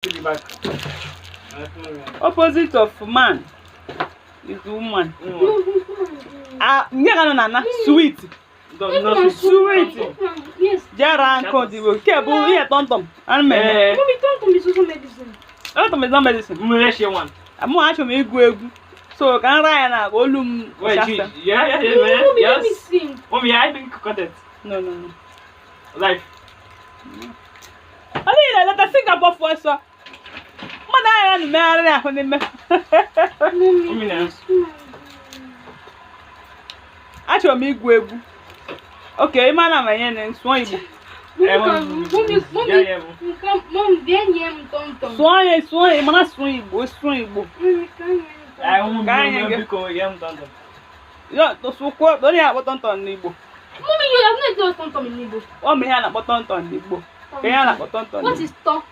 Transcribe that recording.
the back. Opposite of man is woman. Na sweet. Sweet. Yes. Jara and Codibo. Kebu, here, Tontom. And me. Mommy, Tontom is also medicine. Tontom is not medicine. One. I'm more actually good. So, can I na Olum? Wait, yeah, Mommy, let me sing. Mommy, I think content. No. Life. Let us think about for us. Mother, I am married. Mommy, now. Actually, me okay, man, I'm a swan. Mom, then yam Tontom. Swan, man, swing. I won't go young Tonton. Yeah, to support, don't have what on Nibo. Mommy, you have not done Tontom in Nibo. Oh, me, I have a button on Nibo. What is to?